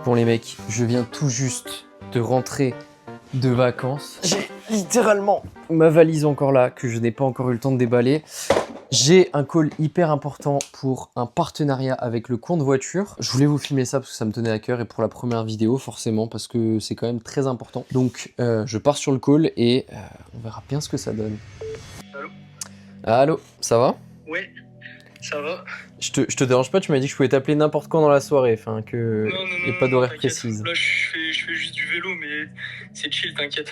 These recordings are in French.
Bon les mecs, je viens tout juste de rentrer de vacances. J'ai littéralement ma valise encore là, que je n'ai pas encore eu le temps de déballer. J'ai un call hyper important pour un partenariat avec le compte voiture. Je voulais vous filmer ça parce que ça me tenait à cœur et pour la première vidéo forcément parce que c'est quand même très important. Donc je pars sur le call et on verra bien ce que ça donne. Allô? Allô, ça va? Ouais, ça va. Je te dérange pas, tu m'as dit que je pouvais t'appeler n'importe quand dans la soirée, enfin que il n'y ait pas d'horaire précise. Là je fais juste du vélo mais c'est chill, t'inquiète.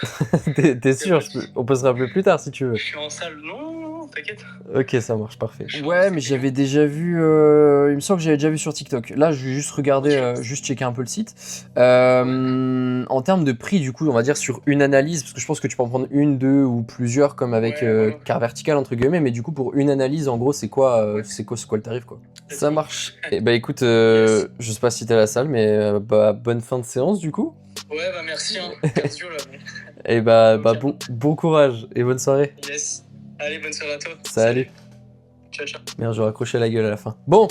T'es sûr? On peut se rappeler plus tard si tu veux. Je suis en salle, non, t'inquiète. Ok, ça marche, parfait. Ouais, mais j'avais déjà vu, il me semble que j'avais déjà vu sur TikTok. Là, je vais juste regarder, juste checker un peu le site. En termes de prix, du coup, on va dire sur une analyse, parce que je pense que tu peux en prendre une, deux ou plusieurs, comme avec Ouais. car vertical entre guillemets, mais du coup, pour une analyse, en gros, c'est quoi le tarif, quoi? Ça marche. Et bah écoute, Yes. je sais pas si t'es à la salle, mais bonne fin de séance, du coup. Ouais, bah merci, hein. Cardio là, bon. Et bon courage et bonne soirée. Yes. Allez, bonne soirée à toi. Salut. Ciao, ciao. Merde, j'aurais accroché la gueule à la fin. Bon,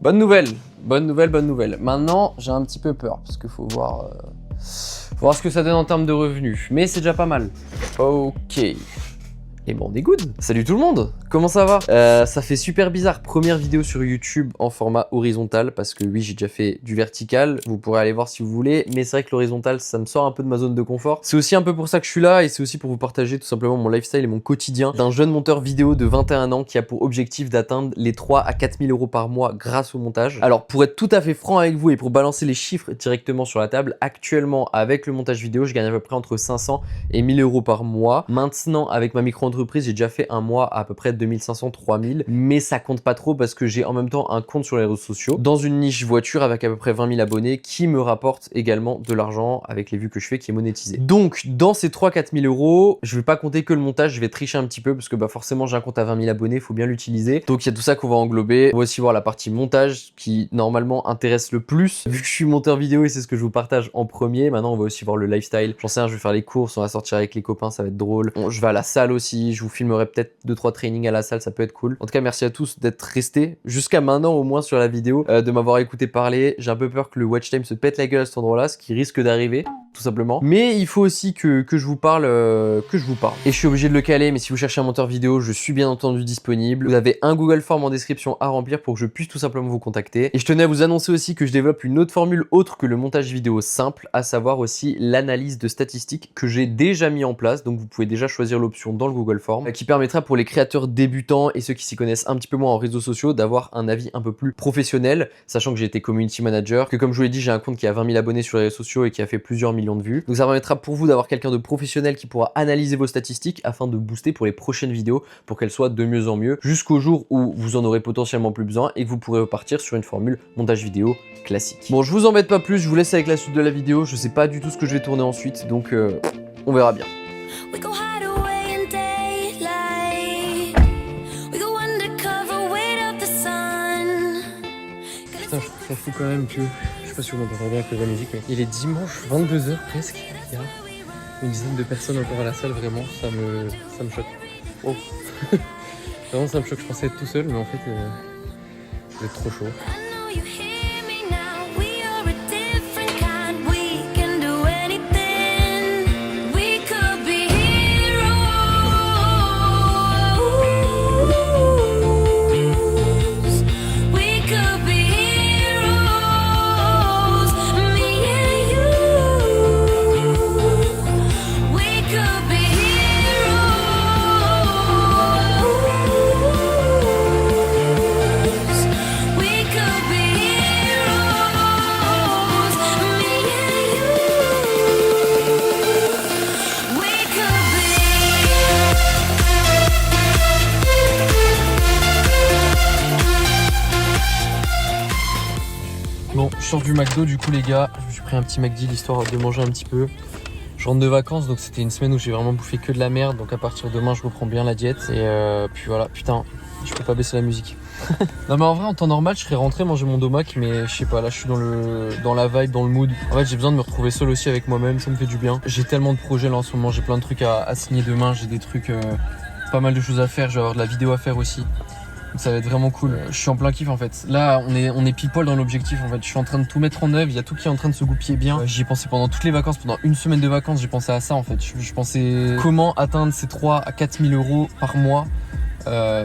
bonne nouvelle. Maintenant, j'ai un petit peu peur parce qu'il faut voir ce que ça donne en termes de revenus. Mais c'est déjà pas mal. Ok. Et bon, on est good. Salut tout le monde, comment ça va? Ça fait super bizarre, première vidéo sur YouTube en format horizontal, parce que oui, j'ai déjà fait du vertical, vous pourrez aller voir si vous voulez, mais c'est vrai que l'horizontal, ça me sort un peu de ma zone de confort. C'est aussi un peu pour ça que je suis là, et c'est aussi pour vous partager tout simplement mon lifestyle et mon quotidien d'un jeune monteur vidéo de 21 ans qui a pour objectif d'atteindre les 3 à 4 000 € par mois grâce au montage. Alors, pour être tout à fait franc avec vous et pour balancer les chiffres directement sur la table, actuellement, avec le montage vidéo, je gagne à peu près entre 500 et 1000 € par mois. Maintenant, avec ma micro-entreprise, j'ai déjà fait un mois à peu près 2500-3000, mais ça compte pas trop parce que j'ai en même temps un compte sur les réseaux sociaux dans une niche voiture avec à peu près 20 000 abonnés qui me rapporte également de l'argent avec les vues que je fais qui est monétisé. Donc dans ces 3-4 000 €, je vais pas compter que le montage, je vais tricher un petit peu parce que bah forcément j'ai un compte à 20 000 abonnés, il faut bien l'utiliser. Donc il y a tout ça qu'on va englober. On va aussi voir la partie montage qui normalement intéresse le plus vu que je suis monteur vidéo et c'est ce que je vous partage en premier. Maintenant on va aussi voir le lifestyle. J'en sais rien, je vais faire les courses, on va sortir avec les copains, ça va être drôle. Je vais à la salle aussi. Je vous filmerai peut-être 2-3 trainings à la salle, ça peut être cool. En tout cas, merci à tous d'être restés jusqu'à maintenant au moins sur la vidéo, de m'avoir écouté parler. J'ai un peu peur que le watch time se pète la gueule à cet endroit-là, ce qui risque d'arriver, tout simplement. Mais il faut aussi que je vous parle, Et je suis obligé de le caler, mais si vous cherchez un monteur vidéo, je suis bien entendu disponible. Vous avez un Google Form en description à remplir pour que je puisse tout simplement vous contacter. Et je tenais à vous annoncer aussi que je développe une autre formule autre que le montage vidéo simple, à savoir aussi l'analyse de statistiques que j'ai déjà mis en place. Donc vous pouvez déjà choisir l'option dans le Google Form, qui permettra pour les créateurs débutants et ceux qui s'y connaissent un petit peu moins en réseaux sociaux d'avoir un avis un peu plus professionnel, sachant que j'ai été community manager, que comme je vous l'ai dit, j'ai un compte qui a 20 000 abonnés sur les réseaux sociaux et qui a fait plusieurs millions de vues. Donc ça permettra pour vous d'avoir quelqu'un de professionnel qui pourra analyser vos statistiques afin de booster pour les prochaines vidéos pour qu'elles soient de mieux en mieux jusqu'au jour où vous en aurez potentiellement plus besoin et que vous pourrez repartir sur une formule montage vidéo classique. Bon, je vous embête pas plus, je vous laisse avec la suite de la vidéo. Je sais pas du tout ce que je vais tourner ensuite, donc on verra bien. Putain, je trouve ça fou quand même que, je sais pas si vous m'entendez bien avec la musique, mais il est dimanche 22 h presque, il y a une dizaine de personnes encore à la salle, vraiment, ça me choque. Oh. Vraiment ça me choque, je pensais être tout seul, mais en fait, vous êtes trop chaud. Bon, je sors du McDo du coup les gars, je me suis pris un petit McD l'histoire de manger un petit peu. Je rentre de vacances donc c'était une semaine où j'ai vraiment bouffé que de la merde, donc à partir de demain je reprends bien la diète et puis voilà, putain, je peux pas baisser la musique. Non mais en vrai en temps normal je serais rentré manger mon domac, mais je sais pas, là je suis dans la vibe, dans le mood. En fait j'ai besoin de me retrouver seul aussi avec moi-même, ça me fait du bien. J'ai tellement de projets là en ce moment, j'ai plein de trucs à signer demain, j'ai des trucs, pas mal de choses à faire, je vais avoir de la vidéo à faire aussi. Ça va être vraiment cool. Je suis en plein kiff en fait. Là, on est pile poil dans l'objectif en fait. Je suis en train de tout mettre en œuvre. Il y a tout qui est en train de se goupiller bien. J'y ai pensé pendant toutes les vacances, pendant une semaine de vacances. J'ai pensé à ça en fait. Je pensais comment atteindre ces 3 à 4 000 euros par mois.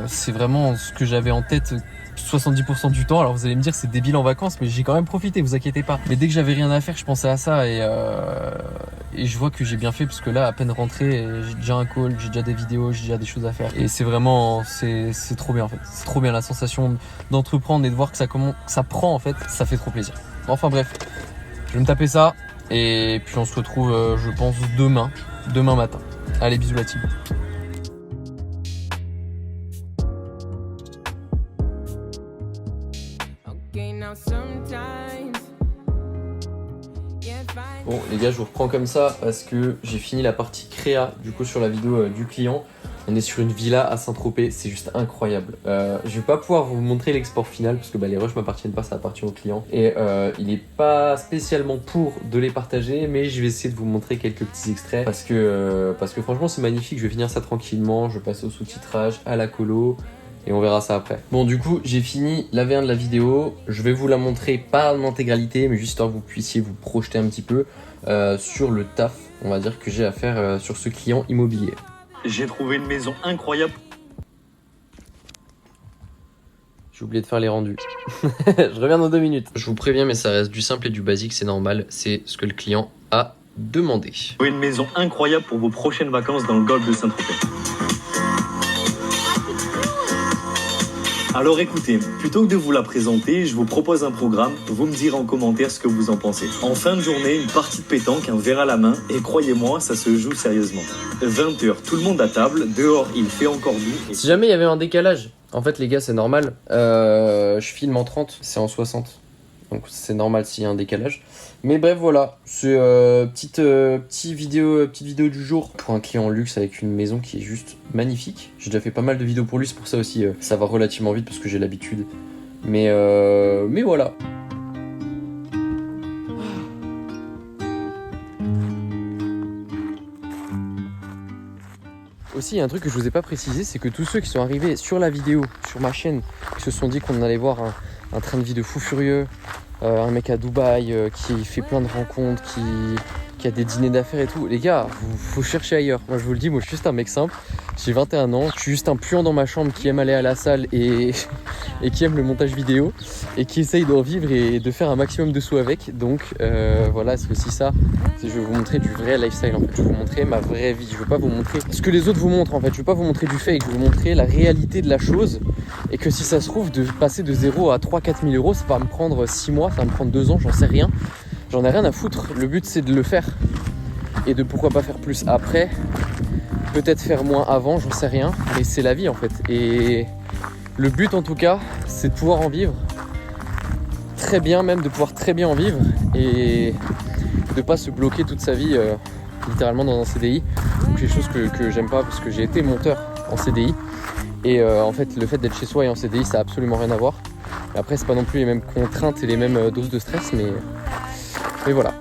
C'est vraiment ce que j'avais en tête 70% du temps. Alors vous allez me dire c'est débile en vacances, mais j'ai quand même profité, vous inquiétez pas. Mais dès que j'avais rien à faire, je pensais à ça et je vois que j'ai bien fait parce que là, à peine rentré, j'ai déjà un call, j'ai déjà des vidéos, j'ai déjà des choses à faire. Et c'est vraiment, c'est trop bien en fait. C'est trop bien la sensation d'entreprendre et de voir que ça prend en fait, ça fait trop plaisir. Enfin bref, je vais me taper ça et puis on se retrouve, je pense, demain matin. Allez, bisous la team. Bon les gars, je vous reprends comme ça parce que j'ai fini la partie créa du coup sur la vidéo du client. On est sur une villa à Saint-Tropez, c'est juste incroyable. Je vais pas pouvoir vous montrer l'export final parce que les rushs m'appartiennent pas, ça appartient au client. Et il est pas spécialement pour de les partager, mais je vais essayer de vous montrer quelques petits extraits parce que franchement c'est magnifique. Je vais finir ça tranquillement, je vais passer au sous-titrage, à la colo. Et on verra ça après. Bon du coup j'ai fini la V1 de la vidéo. Je vais vous la montrer pas en intégralité, mais juste histoire que vous puissiez vous projeter un petit peu sur le taf, on va dire, que j'ai à faire sur ce client immobilier. J'ai trouvé une maison incroyable. J'ai oublié de faire les rendus. Je reviens dans 2 minutes. Je vous préviens, mais ça reste du simple et du basique, c'est normal. C'est ce que le client a demandé. J'ai trouvé une maison incroyable pour vos prochaines vacances dans le golfe de Saint-Tropez. Alors écoutez, plutôt que de vous la présenter, je vous propose un programme, vous me direz en commentaire ce que vous en pensez. En fin de journée, une partie de pétanque, un verre à la main, et croyez-moi, ça se joue sérieusement. 20h, tout le monde à table, dehors il fait encore doux. Si jamais il y avait un décalage, en fait les gars c'est normal, je filme en 30, c'est en 60. Donc c'est normal s'il y a un décalage. Mais bref voilà, c'est petite vidéo du jour pour un client en luxe avec une maison qui est juste magnifique. J'ai déjà fait pas mal de vidéos pour lui, c'est pour ça aussi ça va relativement vite parce que j'ai l'habitude. Mais voilà. Aussi, il y a un truc que je vous ai pas précisé, c'est que tous ceux qui sont arrivés sur la vidéo, sur ma chaîne, qui se sont dit qu'on allait voir un train de vie de fou furieux, un mec à Dubaï qui fait plein de rencontres, qui a des dîners d'affaires et tout. Les gars, faut chercher ailleurs. Moi je vous le dis, moi je suis juste un mec simple, j'ai 21 ans, je suis juste un puant dans ma chambre qui aime aller à la salle et qui aime le montage vidéo et qui essaye d'en vivre et de faire un maximum de sous avec. Donc voilà, c'est aussi ça. Je vais vous montrer du vrai lifestyle en fait. Je vais vous montrer ma vraie vie. Je veux pas vous montrer ce que les autres vous montrent en fait. Je veux pas vous montrer du fake. Je veux vous montrer la réalité de la chose. Et que si ça se trouve, de passer de 0 à 3-4 000 euros, ça va me prendre 6 mois, ça va me prendre 2 ans, j'en sais rien. J'en ai rien à foutre. Le but c'est de le faire. Et de pourquoi pas faire plus après. Peut-être faire moins avant, j'en sais rien. Mais c'est la vie en fait. Et le but en tout cas, c'est de pouvoir en vivre. Très bien même, de pouvoir très bien en vivre. Et de pas se bloquer toute sa vie littéralement dans un CDI. Donc c'est des choses que j'aime pas parce que j'ai été monteur en CDI. Et en fait le fait d'être chez soi et en CDI ça a absolument rien à voir. Et après c'est pas non plus les mêmes contraintes et les mêmes doses de stress mais voilà.